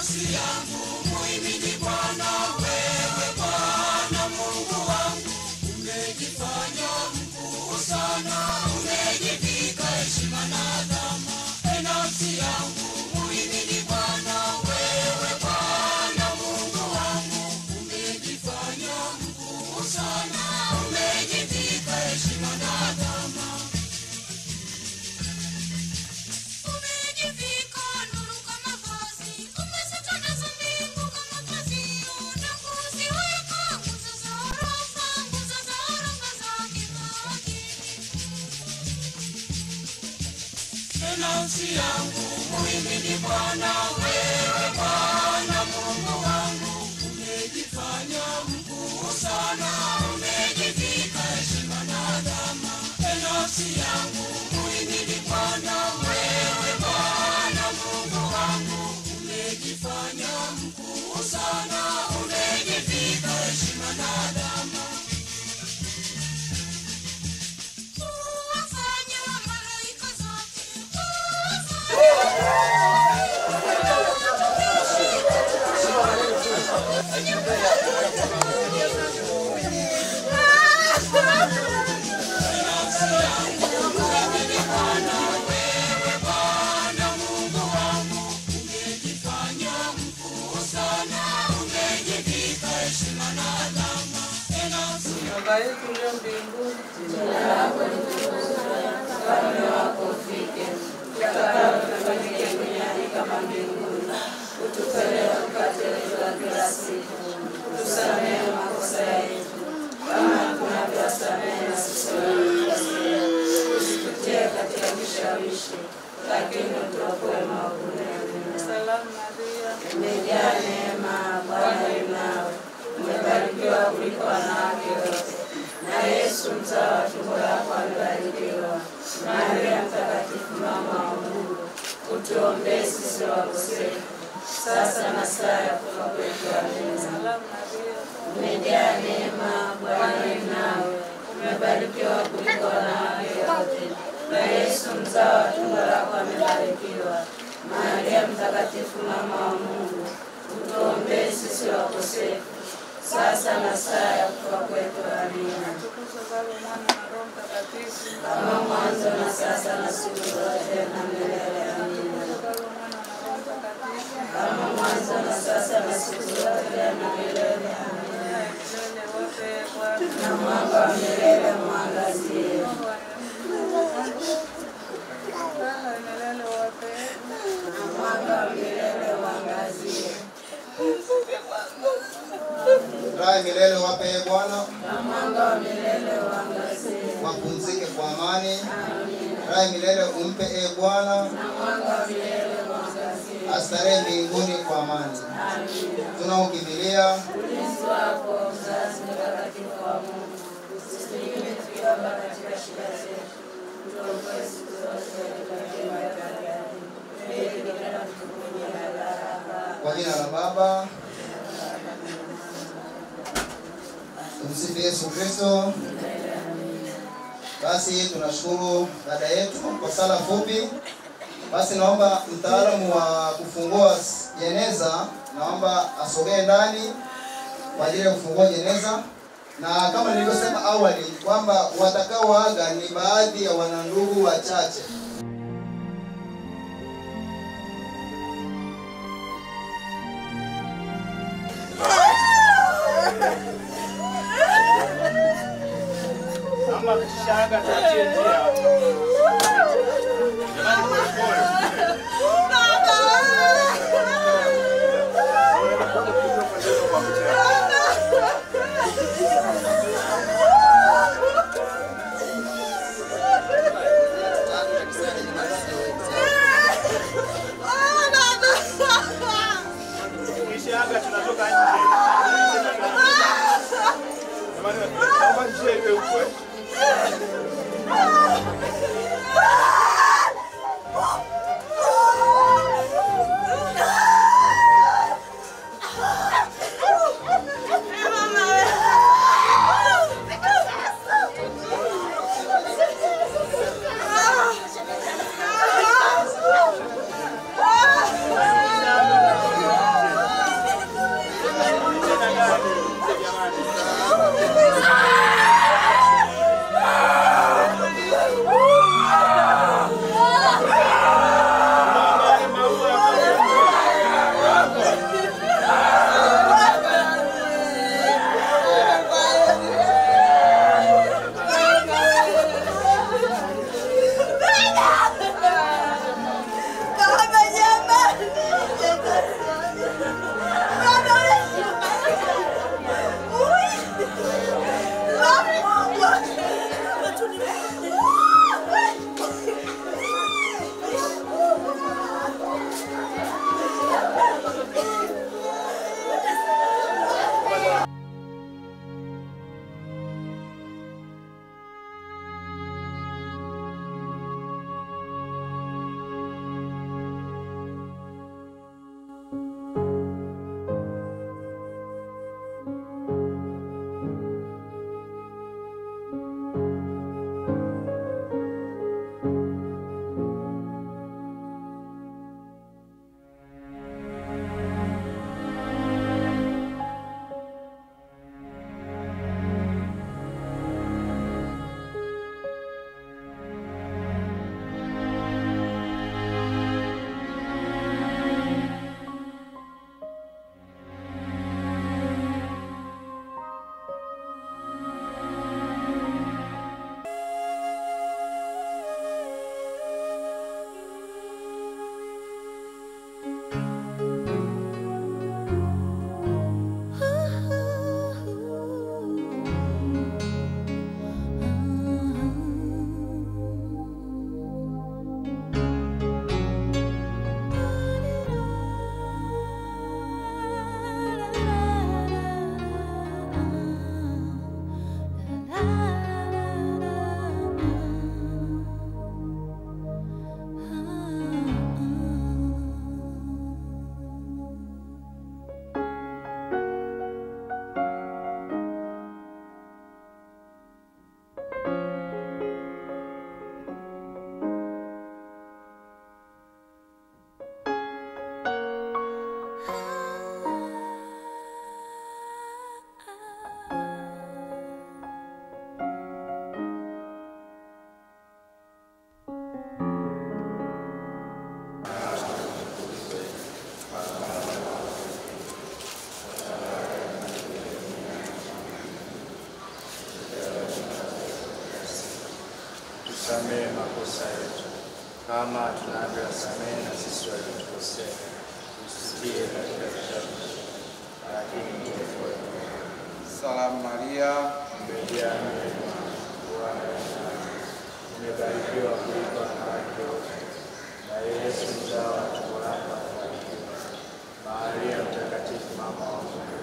nafsi yangu muhimidi Bwana. Wewe Bwana Mungu wangu, umejifanya mkuu sana, umejivika heshima na adhama. Nafsi yangu muhimidi Bwana. Wewe Bwana Mungu wangu, umejifanya mkuu sana, umejivika heshima na adhama. Umejivika nuru kama vazi, umezitanda mbingu kama pazio, na kuziweka nguzo za orofa za kibaki. Nafsi yangu muhimidi Bwana. Wewe Bwana Mungu wangu, umejifanya mkuu sana, umejivika heshima na adhama. Nafsi yangu muhimidi Bwana. Wewe Bwana Mungu wangu, umejifanya mkuu sana, umejivika heshima na adhama. Baba yetu uliye mbinguni, jina lako litukuzwe, ufalme wako ufike, utakalo lifanyike duniani kama mbinguni. Utupe leo mkate wetu wa kila siku, utusamehe makosa yetu kama tunavyowasamehe na sisi waliotukosea, usitutie katika kishawishi, lakini utuokoe maovuni. Salamu Maria, umejaa neema, Bwana yu nawe, umebarikiwa kuliko wanawake wote, na Yesu mzao wa tumbo lako amebarikiwa. Maria Mtakatifu, mama wa Mungu, utuombee sisi wakosefu, sasa na saa ya kufa kwetu. Amina. Salamu Maria, umejaa neema, Bwana yu nawe, umebarikiwa kuliko wanawake wote, na Yesu mzao wa tumbo lako amebarikiwa. Maria Mtakatifu, mama wa Mungu, utuombee sisi wakosefu, sasa na saa ya kufa kwetu. Amina. Kama mwanzo na sasa na siku zote na milele. Amina. Kama mwanzo na sasa na siku zote na milele. Amina. Na mwanga wa milele mwangazie. Na mwanga wa milele mwangazie. Raha milele wape Bwana. Na mwanga wa milele uangazie. Wapumzike kwa amani. Raha milele umpe Bwana. Na mwanga wa milele uangazie. Astarehe mbinguni kwa amani. Amina. Tunaukimbilia ulinzi wako, mzazi mtakatifu wa Mungu. Sisi tukiomba katika shida zetu, tuokoe siku zote katika jema ya Bwana. Ili tukapate kutukunia baraka. kwa jina la Baba. Tumsifu Yesu Kristo. Basi tunashukuru dada yetu kwa sala fupi. Basi naomba mtaalamu wa kufungua jeneza, naomba asogee ndani kwa ajili ya kufungua jeneza. Na kama nilivyosema awali kwamba watakaoaga ni baadhi ya wanandugu wachache. Ama kishaga tuachie njia. Kishaga tunatoka nje. Jamani, kama njia iwe huko. utusamehe makosa yetu kama tunavyowasamehe na sisi waliotukosea, usitie katika kishawishi, lakini utuokoe. Salamu Maria, umejaa neema, Bwana yu nawe, umebarikiwa kuliko wanawake wote, na Yesu mzao wa tumbo lako amebarikiwa. Maria Mtakatifu, mama wa Mungu,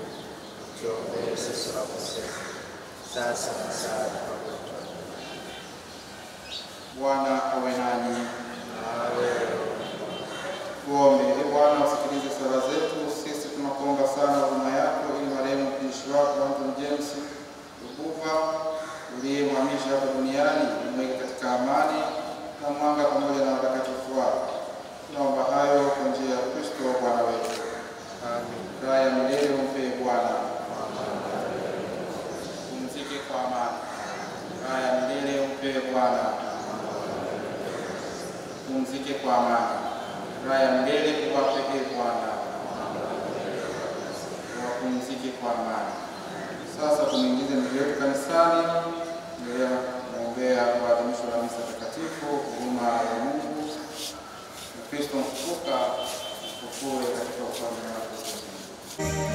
tuombee sisi wakosefu, sasa na saa ya kufa kwetu. Bwana awe nanyi. Nawe Tuombe. Ee Bwana, usikilize sala zetu. Sisi tunakuomba sana huruma yako, ili marehemu mtumishi wako Anthony James Lubuva uliyemhamisha hapa duniani umweke katika amani na mwanga pamoja na watakatifu wako. Tunaomba hayo kwa njia ya Kristo Bwana wetu. Amen. Raha ya milele umpe Bwana. Pumzike kwa amani. Raha ya milele umpe Bwana. Pumzike kwa amani. Raha ya milele uwape Bwana. Wapumzike kwa amani. Sasa tumeingize mwili wetu kanisani, endelea kuombea maadhimisho ya misa takatifu, huruma ya Mungu na Kristo mfufuka ufufue katika ufalme wake.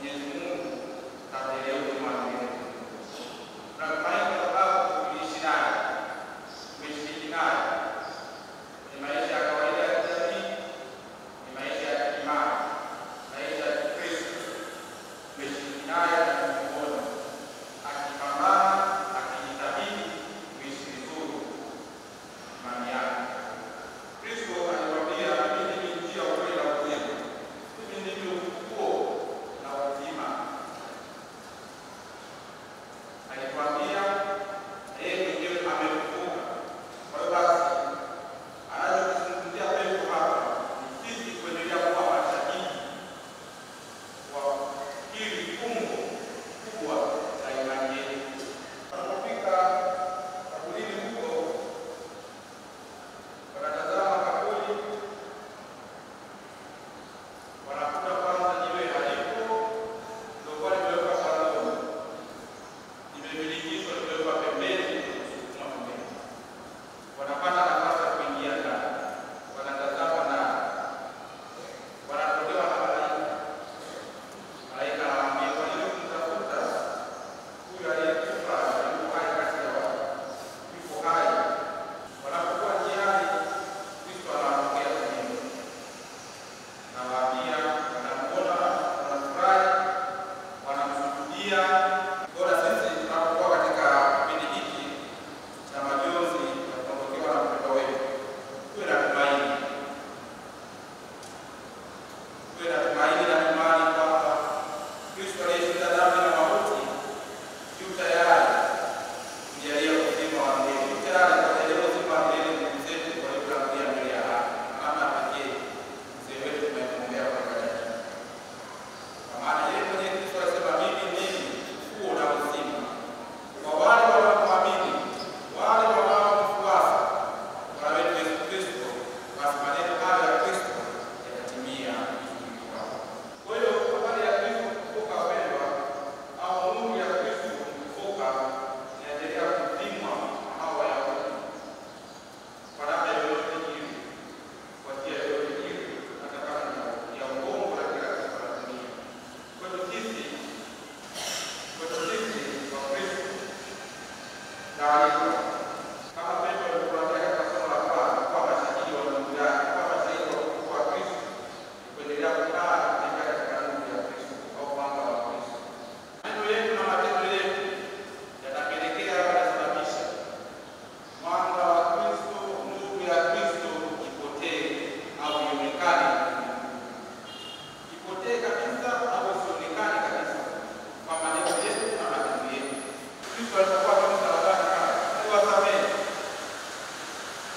Mwenyezi Mungu ataendelea kumwamini. Tunatumaini kwa sababu tuliishi naye, tumeshiriki naye ni maisha ya kawaida ya jamii, ni maisha ya kiimani, maisha ya Kikristo. Tumeshiriki naye na kumwona akipambana, akijitahidi kuishi vizuri imani yake. Kristo aliwaambia, mimi ni njia, ukweli na uzima, mimi ndimi ufufuo na uzima. Alituambia yeye mwenyewe amefufuka. Kwa hiyo basi anachozungumzia Petro hapa ni sisi kuendelea kuwa mashahidi wa hili fungu kubwa la imani yetu. Tunapofika kaburini huko, wanatazama kaburi, wanakuta kwanza jiwe halipo, lilokuwa limewekwa shingoni, limeviringishwa, limewekwa pembeni, kusukuma pembeni. Wanapata nafasi ya kuingia ndani, wanatazama ndani, wanatolewa na malaika. Malaika anawaambia, kwa nini kumtafuta huyu aliyekufa? Yuko hai kati ya watu, yuko hai. Wanapokuwa njiani, Kristo anawatokea mwenyewe, anawaambia, wanamuona, wanafurahi, wanamsujudia. Bora sisi tunapokuwa katika kipindi hiki cha majonzi na kuondokewa na mpendwa wetu, tuwe na tumaini, tuwe na tumaini na imani kwamba Kristo aliyeshinda dhambi na mauti yu tayari kujalia uzima wa milele, yu tayari kujalia uzima wa milele ndugu zetu waliotangulia mbele ya haki. Namna pekee mzee wetu tumemwombea kwa kanisa, kwa maana yeye mwenyewe Kristo alisema, mimi ndimi ufufuo na uzima. Kwa wale wanaomwamini, wale wanaomfuasa Bwana wetu Yesu Kristo, basi maneno hayo ya Kristo yatatimia vizuri kwao. Kwa hiyo habari ya Kristo kufufuka, wapendwa, au nuru ya Kristo kufufuka inaendelea kupimwa na hao Wayahudi kwa namna yoyote ile, kwa njia yoyote ile, hata kama ni ya uongo na kila kitu la dunia. Kwetu sisi wa Kristo taarifa kama Petro alivyotuambia katika somo la kwanza, kuwa mashahidi wa ndugu yake, kuwa mashahidi wa ufufuo wa Kristo, kuendelea kukaa na kutembea katika nuru ya Kristo au mwanga wa Kristo. Maneno yetu na matendo yetu yanapelekea, yanasababisha mwanga wa Kristo, nuru ya Kristo ipotee au ionekane, ipotee kabisa au isionekane kabisa kwa maneno yetu na matendo yetu. Kristo alipokuwa msalabani pale, aliwasamehe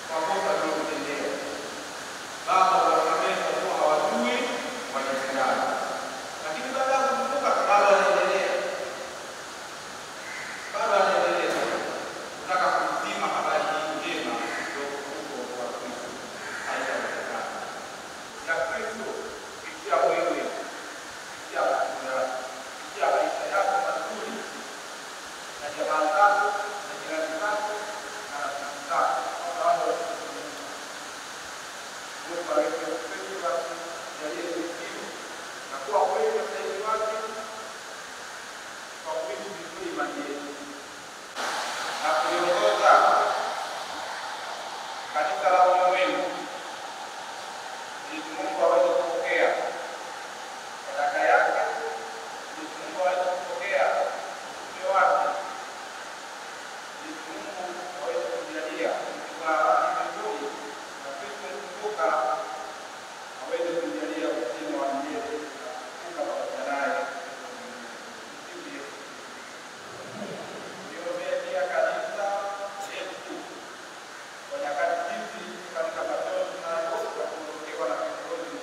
kwa kosa lililotendea. Baba, wasamehe kwa kuwa hawajui wanatendalo. Lakini baada ya kufufuka, Baba anaendelea kutaka kuzima habari hii njema ya ufufuko wa Kristo. Haitawezekana. Ya Kristo kupitia wewe, kupitia matendo yako, kupitia maisha yako mazuri na jamaa zako na jirani zako na rafiki zako, kwa wale Mungu aweke upendo wake jalie kuishi na kuwa kweli msaidizi wake kwa kuishi vizuri imani yetu na kuliongoza kanisa la ulimwengu. Mwenyezi Mungu aweze kupokea sadaka yake, Mwenyezi Mungu aweze kupokea utume wake, Mwenyezi Mungu aweze kujalia kubariki vizuri na Kristo mfufuka aweze kujalia uzima wa milele na kufufuka pamoja naye. Niombee pia kanisa letu kwa nyakati hizi katika majonzi na kuondokewa na kiongozi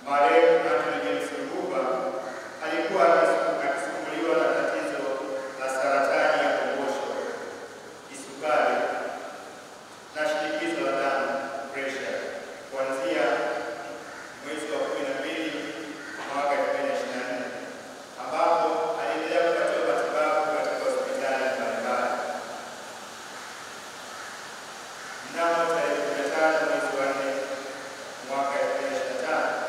Marehemu Anthony James Lubuva alikuwa akisumbuliwa na tatizo la saratani ya kongosho, kisukari na shinikizo la damu pressure kuanzia mwezi wa 12 mwaka 2024, ambapo aliendelea kupatiwa matibabu katika hospitali mbalimbali. Mnamo tarehe 15 mwezi wa 4 mwaka 2025,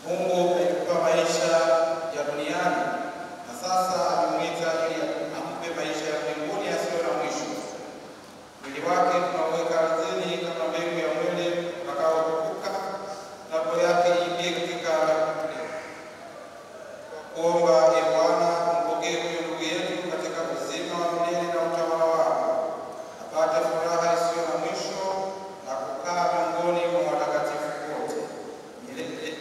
Mungu alikupa maisha ya duniani na sasa amemwita ili ampe maisha ya mbinguni yasiyo na mwisho. Mwili wake tunauweka ardhini kama mbegu ya mwele utakaokuka, na roho yake iingie katika kuomba. Ee Bwana, mpokee huyu ndugu yetu katika uzima wa milele na utawala wako, apate furaha isiyo na mwisho na kukaa miongoni mwa watakatifu wote milele.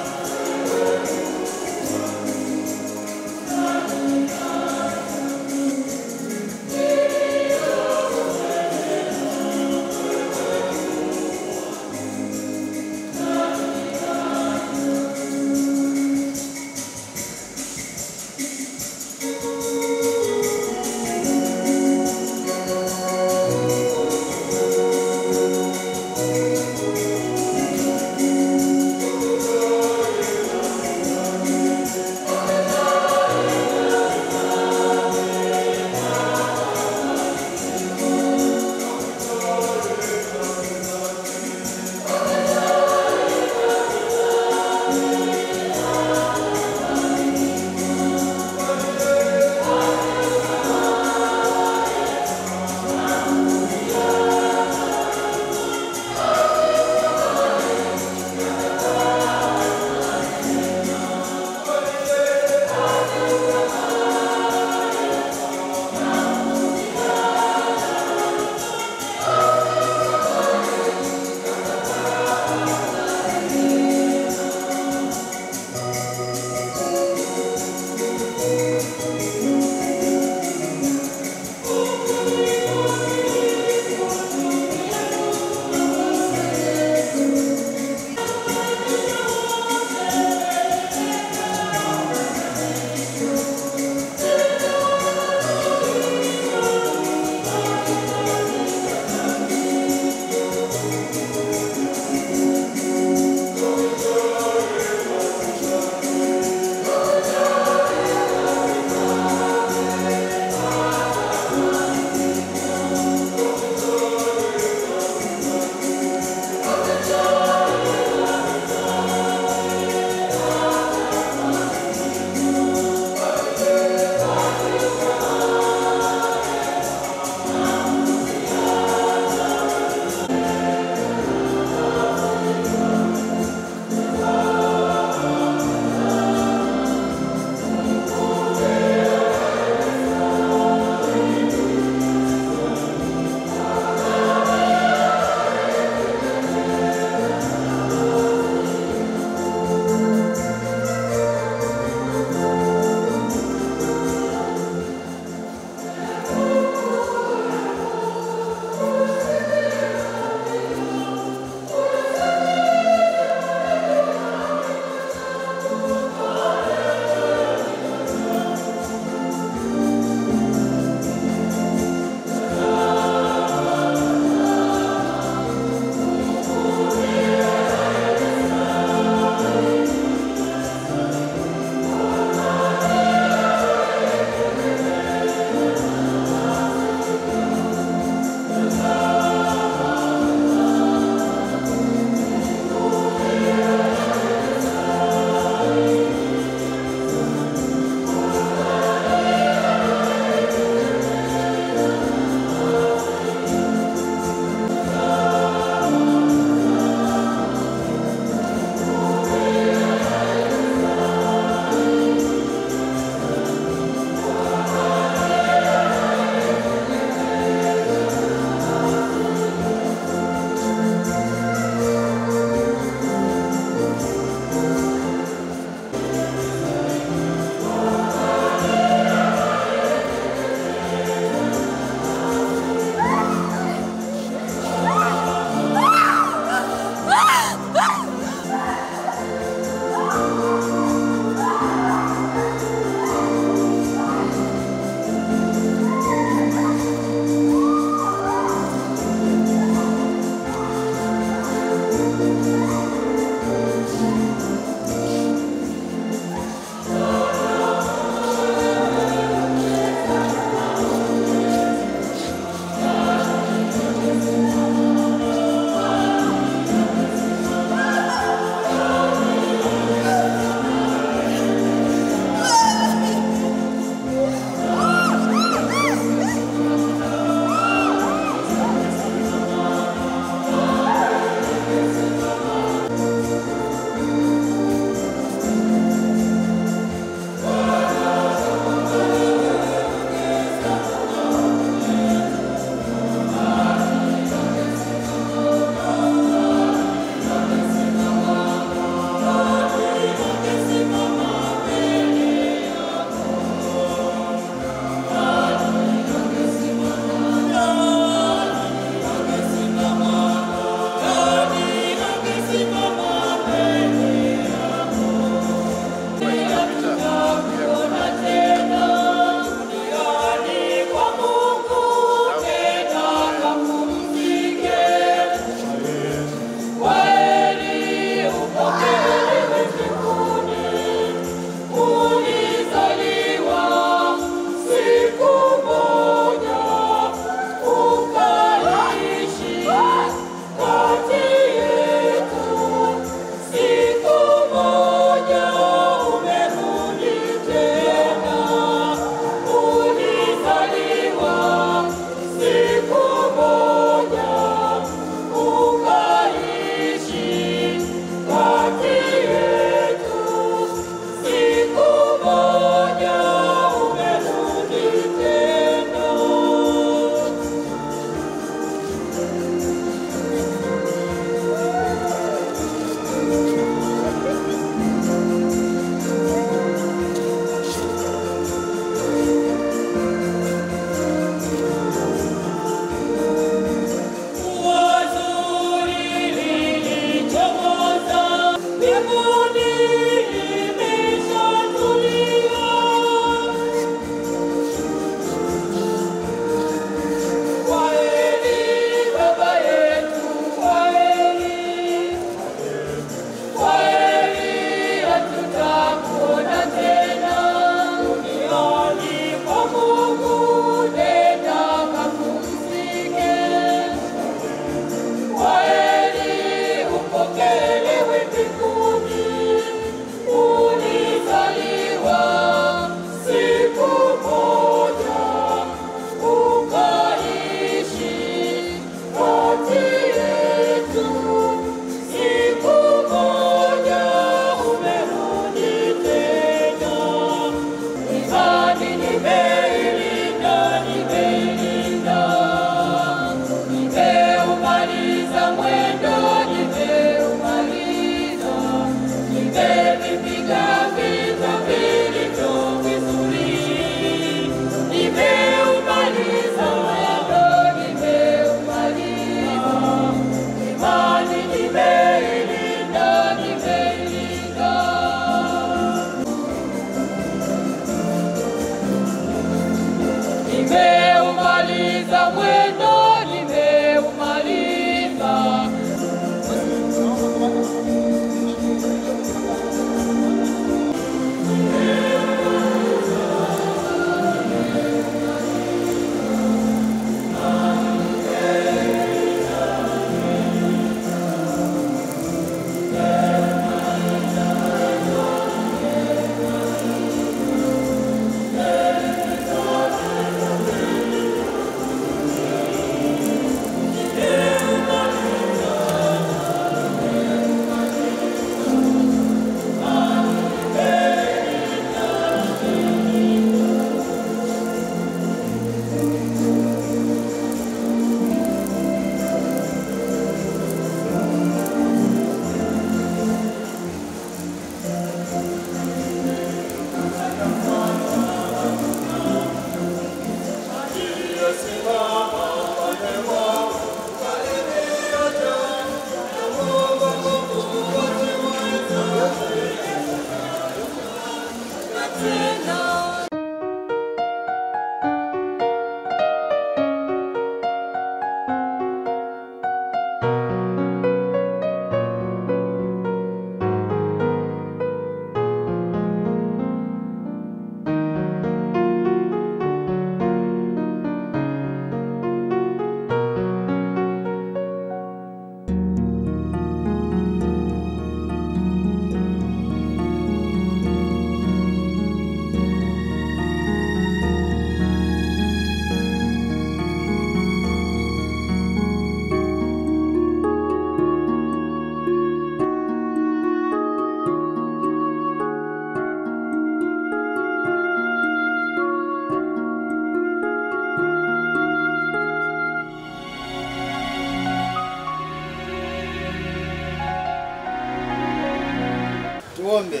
Tuombe.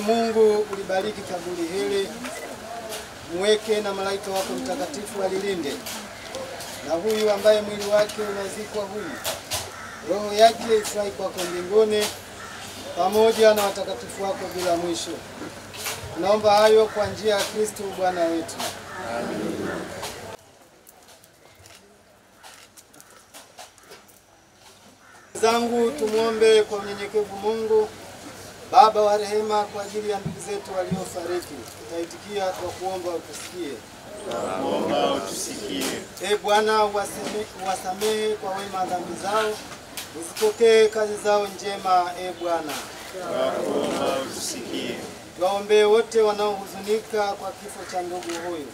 Mungu, ulibariki kaburi hili, muweke na malaika wako mtakatifu alilinde. Na huyu ambaye mwili wake unazikwa huyu, roho yake ifurahi kwako mbinguni, pamoja na watakatifu wako bila mwisho. Tunaomba hayo kwa njia ya Kristo Bwana wetu. Amen. Zangu, tumuombe kwa unyenyekevu Mungu Baba wa rehema kwa ajili ya ndugu zetu waliofariki. Tutaitikia kwa kuomba utusikie. Tunaomba utusikie. Bwana, wasamehe kwa wema dhambi zao, uzipokee kazi zao njema. Bwana, tunaomba utusikie. Tuwaombee wote wanaohuzunika kwa kifo cha ndugu huyu.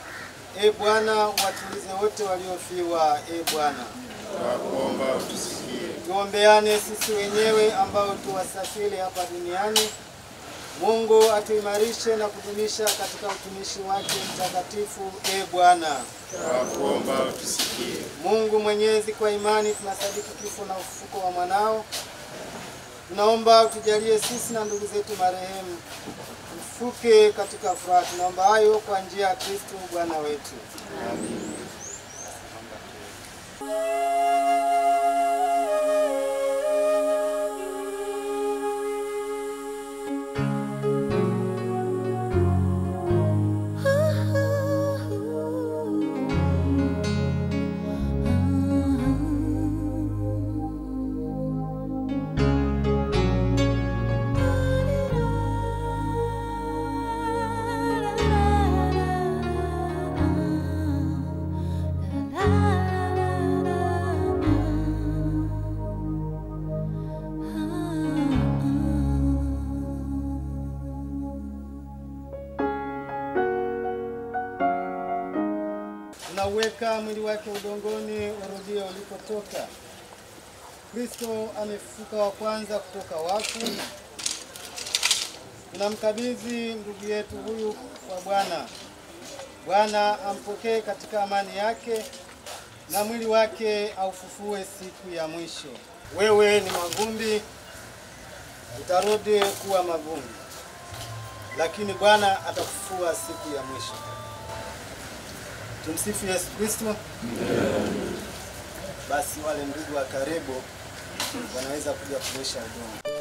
Bwana, watulize wote waliofiwa. Bwana, tunaomba utusikie. Tuombeane sisi wenyewe ambao tuwasafiri hapa duniani. Mungu atuimarishe na kudumisha katika utumishi wake mtakatifu. Bwana, tunaomba utusikie. Mungu Mwenyezi, kwa imani tunasadiki kifo na ufufuko wa mwanao. Tunaomba utujalie sisi na ndugu zetu marehemu tufuke katika furaha. Tunaomba hayo kwa njia ya Kristo Bwana wetu. Amen. Tunauweka mwili wake udongoni, urudie ulipotoka. Kristo amefufuka wa kwanza kutoka wafu. Tunamkabidhi ndugu yetu huyu kwa Bwana. Bwana ampokee katika amani yake na mwili wake aufufue siku ya mwisho. Wewe ni mavumbi, utarudi kuwa mavumbi, lakini Bwana atakufufua siku ya mwisho. Tumsifu Yesu Kristo. Basi wale ndugu wa karibu wanaweza kuja kuosha udongo.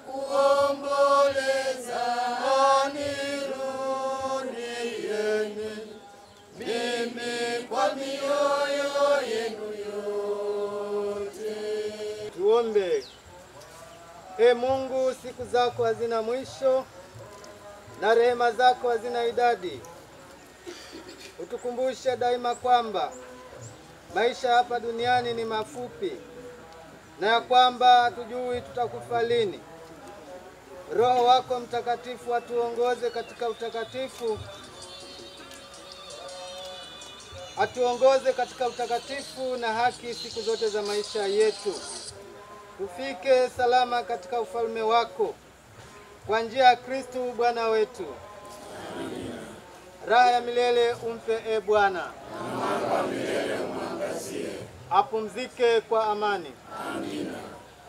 kuomboleza, nirudieni mimi kwa mioyo yenu yote. Tuombe. Ee Mungu, siku zako hazina mwisho na rehema zako hazina idadi. Utukumbushe daima kwamba maisha hapa duniani ni mafupi na ya kwamba hatujui tutakufa lini. Roho wako Mtakatifu atuongoze katika utakatifu, atuongoze katika utakatifu na haki siku zote za maisha yetu. Tufike salama katika ufalme wako kwa njia ya Kristo Bwana wetu. Amina. Raha ya milele umpe e Bwana. Apumzike kwa amani. Amina.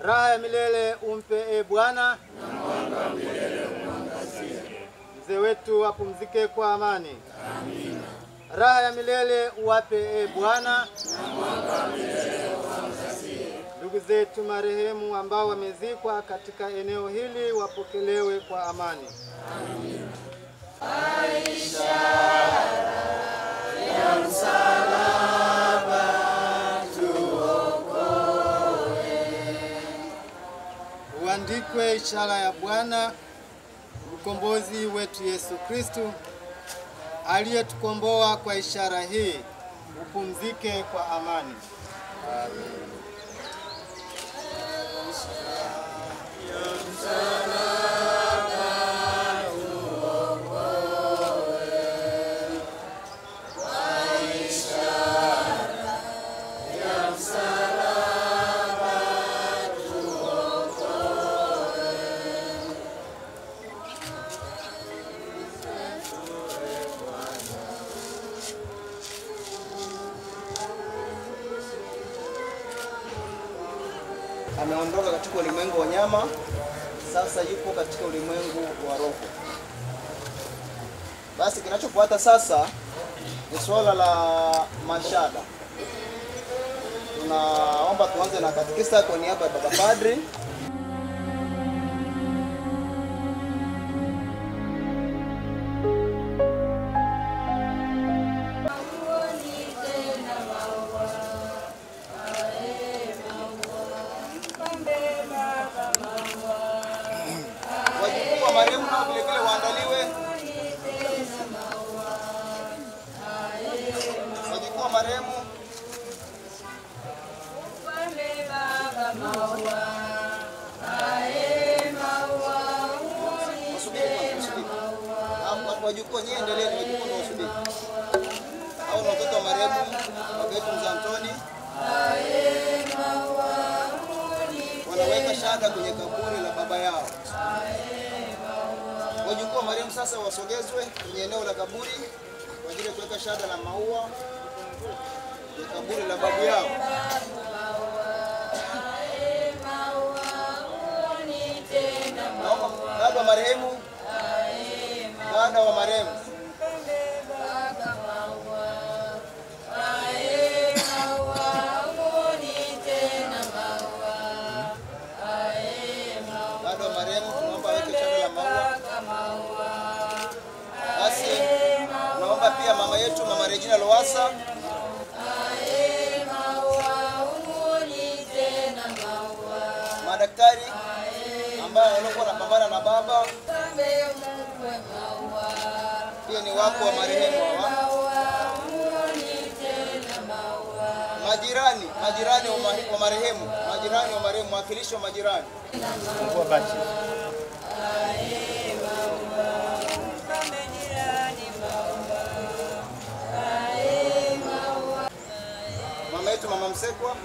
Raha ya milele umpe e Bwana. Mzee wetu apumzike kwa amani. Amina. Raha ya milele uwape e Bwana. Ndugu zetu marehemu ambao wamezikwa katika eneo hili wapokelewe kwa amani. Amina. Ya msalaba tuokoe. Uandikwe ishara ya Bwana mkombozi wetu Yesu Kristo aliyetukomboa kwa ishara hii. Upumzike kwa amani. Amen. Ameondoka katika ulimwengu wa nyama, sasa yupo katika ulimwengu wa roho. Basi kinachofuata sasa ni swala la mashada. Tunaomba tuanze na katekista kwa niaba ya baba padri. Marehemu na vile vile waandaliwe. Wajukuu wa marehemu. Wajukuu nyie endeleeni, wajukuu ndio wasubiri. Hao ni watoto wa marehemu, baba yetu Mzee Antoni. Wanaweka shada kwenye kaburi la baba yao. Wajukuu wa marehemu sasa wasogezwe kwenye eneo la kaburi kwa ajili ya kuweka shada la maua kwenye kaburi la babu yao. Naomba dada wa marehemu, dada wa marehemu, dada wa marehemu, tunaomba weke shada la maua. Basi naomba pia mama yetu Mama Regina Lowassa madaktari ambao walikuwa wanapambana na baba pia ni wako wa marehemu hawa. Majirani wa marehemu, mwakilishi wa majirani. Mama yetu Mama Msekwa.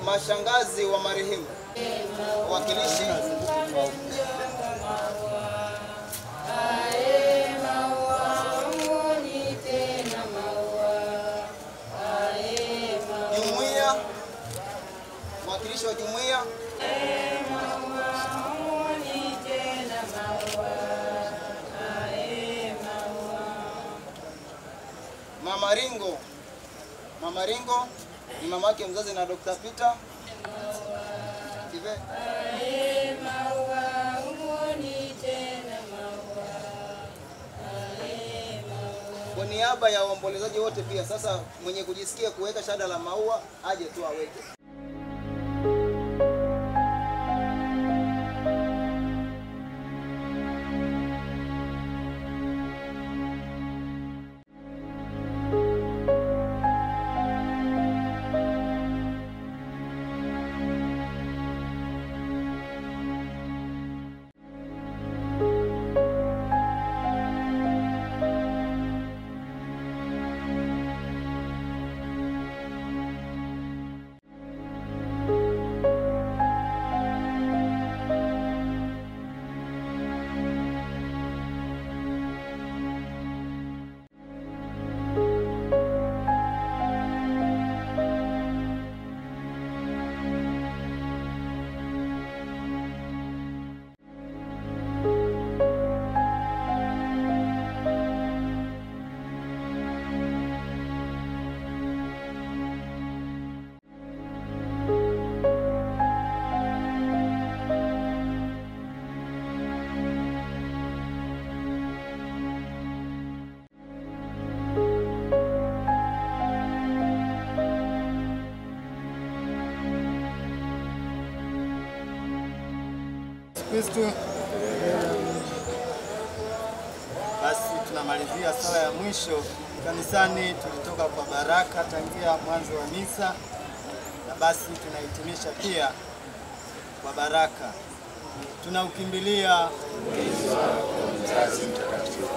Mashangazi wa marehemu, wakilishi. Jumuiya, wakilishi wa jumuiya. Mama Ringo. Mama Ringo ni mamake mzazi na Dr. Peter. Kive. Kwa niaba ya waombolezaji wote pia sasa mwenye kujisikia kuweka shada la maua aje tu aweke. Kristo. Basi tunamalizia sala ya mwisho kanisani. Tulitoka kwa baraka tangia mwanzo wa misa, na basi tunahitimisha pia kwa baraka. Tunaukimbilia ulinzi wako mzazi mtakatifu.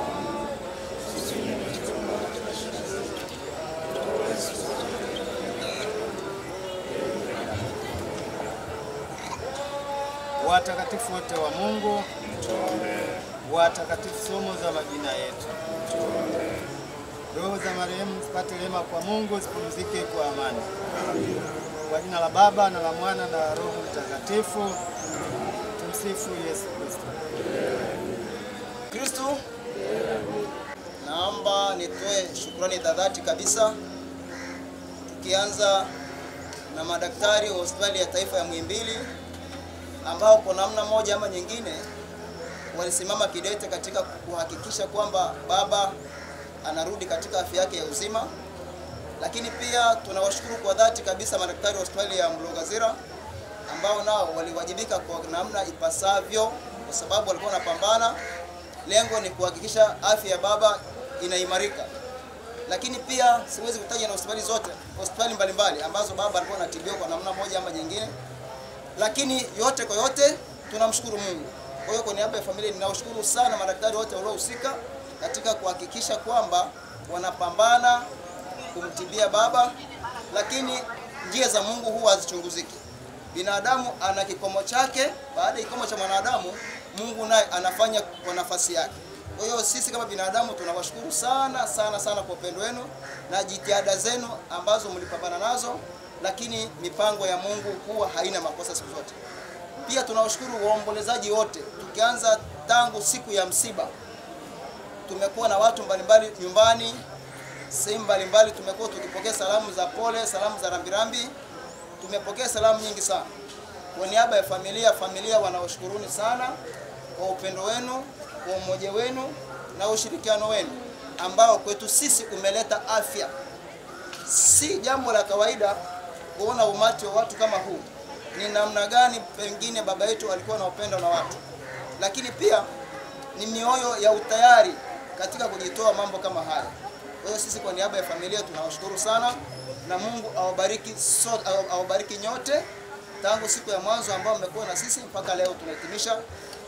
Watakatifu wote wa Mungu, tuombe. Watakatifu somo za majina yetu, tuombe. Roho za marehemu zipate rehema kwa Mungu, zipumzike kwa amani. Amen. Kwa jina la Baba na la Mwana na la Roho Mtakatifu. Tumsifu Yesu Kristo. Kristo. Naomba nitoe shukrani za dhati kabisa, tukianza na madaktari wa Hospitali ya Taifa ya Muhimbili ambao kwa namna moja ama nyingine walisimama kidete katika kuhakikisha kwamba baba anarudi katika afya yake ya uzima. Lakini pia tunawashukuru kwa dhati kabisa madaktari wa Hospitali ya Mlongazira ambao nao waliwajibika kwa namna ipasavyo, kwa sababu walikuwa wanapambana. Lengo ni kuhakikisha afya ya baba inaimarika. Lakini pia siwezi kutaja na hospitali zote, hospitali mbalimbali ambazo baba alikuwa anatibiwa kwa namna moja ama nyingine. Lakini yote kwa yote tunamshukuru Mungu. Kwa hiyo kwa niaba ya familia ninawashukuru sana madaktari wote waliohusika katika kuhakikisha kwamba wanapambana kumtibia baba, lakini njia za Mungu huwa hazichunguziki. Binadamu ana kikomo chake, baada ya kikomo cha mwanadamu Mungu naye anafanya kwa nafasi yake. Kwa hiyo sisi kama binadamu tunawashukuru sana sana sana kwa upendo wenu na jitihada zenu ambazo mlipambana nazo, lakini mipango ya Mungu huwa haina makosa siku zote. Pia tunawashukuru waombolezaji wote, tukianza tangu siku ya msiba. Tumekuwa na watu mbalimbali nyumbani, sehemu mbalimbali, tumekuwa tukipokea salamu za pole, salamu za rambirambi. Tumepokea salamu nyingi sana. Kwa niaba ya familia wanawashukuruni sana kwa upendo wenu, kwa umoja wenu na ushirikiano wenu ambao kwetu sisi umeleta afya. Si jambo la kawaida kuona umati wa watu kama huu. Ni namna gani pengine baba yetu alikuwa na upendo na watu. Lakini pia ni mioyo ya utayari katika kujitoa mambo kama haya. Kwa hiyo sisi kwa niaba ya familia tunawashukuru sana, na Mungu awabariki nyote tangu siku ya mwanzo ambao mmekuwa na sisi mpaka leo tunahitimisha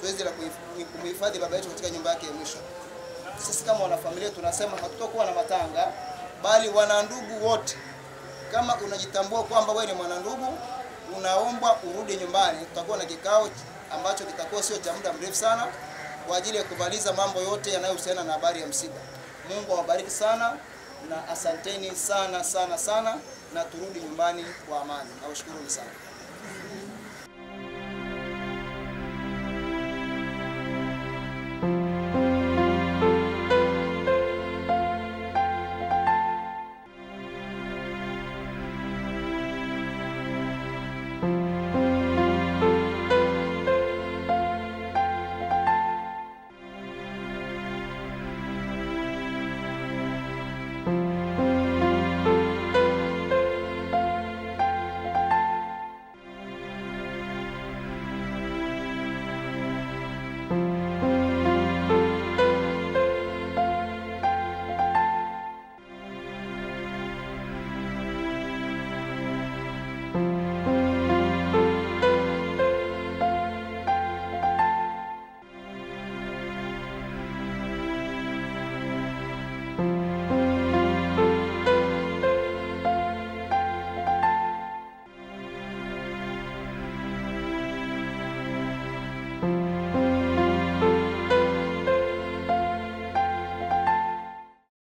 zoezi la kumhifadhi baba yetu katika nyumba yake ya mwisho. Sisi kama wanafamilia tunasema hatutakuwa na matanga, bali wanandugu wote. Kama unajitambua kwamba wewe ni mwanandugu, unaomba urudi nyumbani. Tutakuwa na kikao ambacho kitakuwa sio cha muda mrefu sana kwa ajili ya kumaliza mambo yote yanayohusiana na habari ya msiba. Mungu awabariki sana na asanteni sana sana sana, na turudi nyumbani kwa amani. Nawashukuru sana.